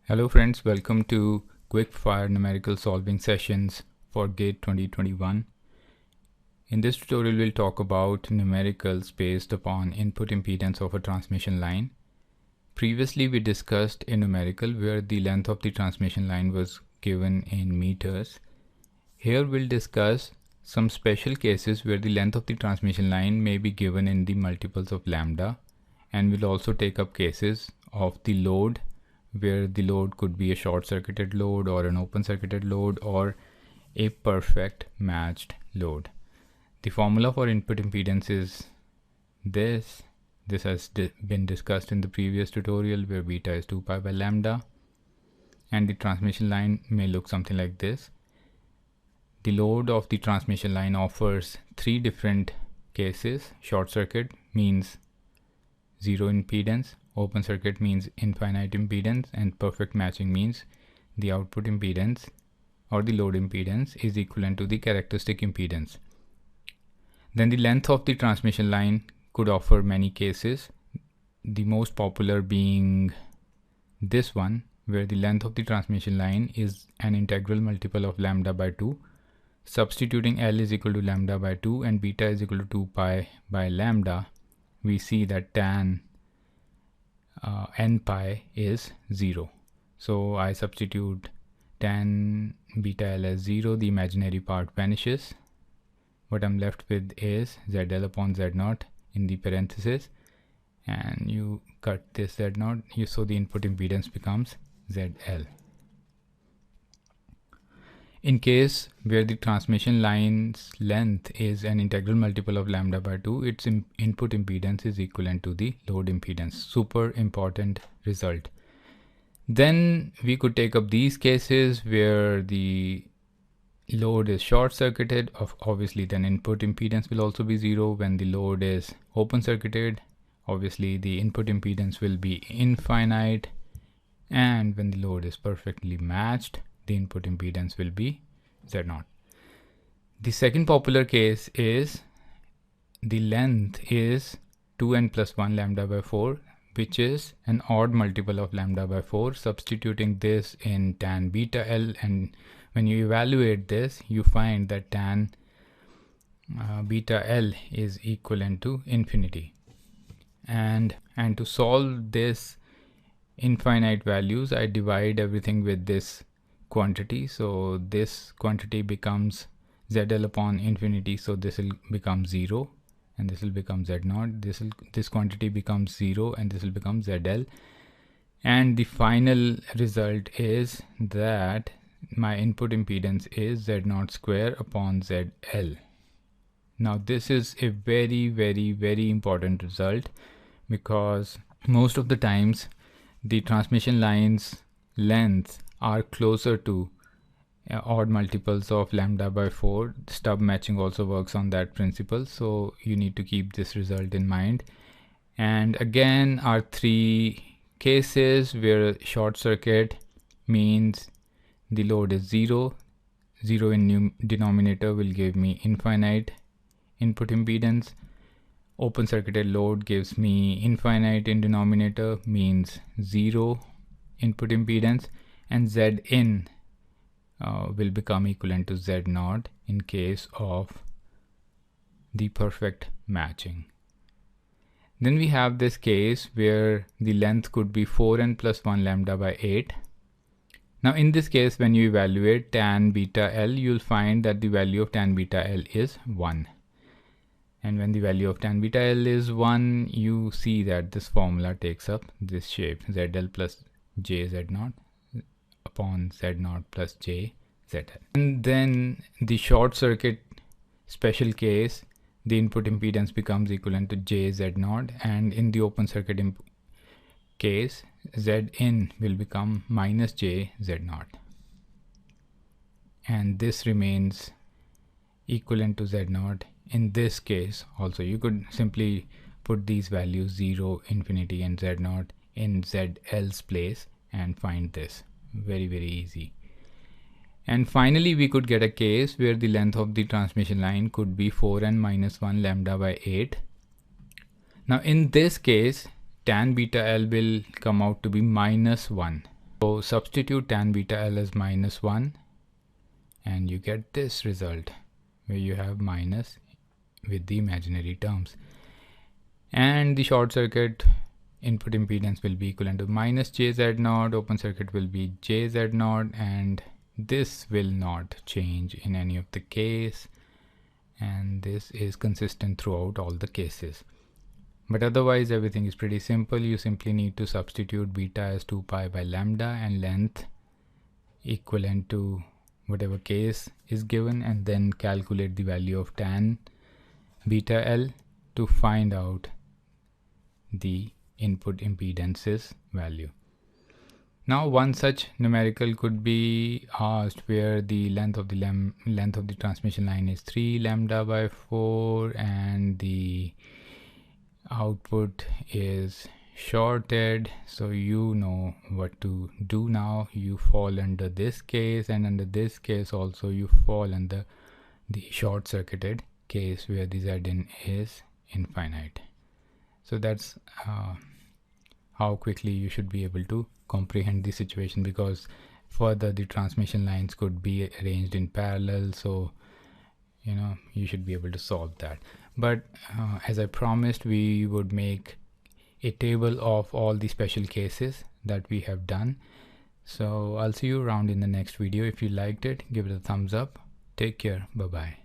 Hello friends, welcome to quick fire numerical solving sessions for GATE 2021. In this tutorial we'll talk about numericals based upon input impedance of a transmission line. Previously we discussed a numerical where the length of the transmission line was given in meters. Here we'll discuss some special cases where the length of the transmission line may be given in the multiples of lambda, and we'll also take up cases of the load where the load could be a short-circuited load or an open-circuited load or a perfect matched load. The formula for input impedance is this. This has been discussed in the previous tutorial where beta is 2 pi by lambda, and the transmission line may look something like this. The load of the transmission line offers three different cases. Short circuit means zero impedance, open circuit means infinite impedance, and perfect matching means the output impedance or the load impedance is equivalent to the characteristic impedance. Then the length of the transmission line could offer many cases, the most popular being this one where the length of the transmission line is an integral multiple of lambda by 2. Substituting L is equal to lambda by 2 and beta is equal to 2 pi by lambda, we see that tan n pi is 0. So I substitute tan beta L as 0, the imaginary part vanishes. What I'm left with is ZL upon Z0 in the parenthesis, and you cut this Z0, so the input impedance becomes ZL. In case where the transmission line's length is an integral multiple of lambda by 2, its input impedance is equivalent to the load impedance. Super important result. Then we could take up these cases where the load is short circuited. Obviously then input impedance will also be 0. When the load is open circuited, obviously the input impedance will be infinite, and when the load is perfectly matched, the input impedance will be Z0. The second popular case is the length is 2n plus 1 lambda by 4, which is an odd multiple of lambda by 4. Substituting this in tan beta L, and when you evaluate this, you find that tan beta L is equivalent to infinity. And to solve this infinite values, I divide everything with this quantity, so this quantity becomes ZL upon infinity, so this will become 0 and this will become Z0. This quantity becomes 0 and this will become ZL, and the final result is that my input impedance is Z0 square upon ZL. Now this is a very important result, because most of the times the transmission line's lengths are closer to odd multiples of lambda by 4. Stub matching also works on that principle, so you need to keep this result in mind. And again, our three cases where short circuit means the load is 0. 0 in denominator will give me infinite input impedance. Open circuited load gives me infinite in denominator, means 0 input impedance, and Zin will become equivalent to Z0 in case of the perfect matching. Then we have this case where the length could be 4n plus 1 lambda by 8. Now in this case, when you evaluate tan beta L, you'll find that the value of tan beta L is 1. And when the value of tan beta L is 1, you see that this formula takes up this shape, ZL plus j Z0 upon Z0 plus j ZL. And then the short circuit special case, the input impedance becomes equivalent to j Z0, and in the open circuit case, Zin will become minus j Z0, and this remains equivalent to Z0 in this case also. You could simply put these values 0, infinity and Z0 in ZL's place and find this. Very easy. And finally we could get a case where the length of the transmission line could be 4n minus 1 lambda by 8. Now in this case, tan beta L will come out to be minus 1. So substitute tan beta L as -1 and you get this result where you have minus with the imaginary terms, and the short circuit input impedance will be equivalent to minus JZ0, open circuit will be JZ0, and this will not change in any of the case, and this is consistent throughout all the cases. But otherwise everything is pretty simple. You simply need to substitute beta as 2 pi by lambda and length equivalent to whatever case is given, and then calculate the value of tan beta L to find out the input impedances value. Now one such numerical could be asked where the length of the transmission line is 3 lambda by 4 and the output is shorted. So you know what to do now. You fall under this case, and under this case also you fall under the short circuited case where the Zin is infinite. So that's how quickly you should be able to comprehend the situation, because further the transmission lines could be arranged in parallel, so you know you should be able to solve that. But as I promised, we would make a table of all the special cases that we have done. So I'll see you around in the next video. If you liked it, give it a thumbs up. Take care. Bye bye.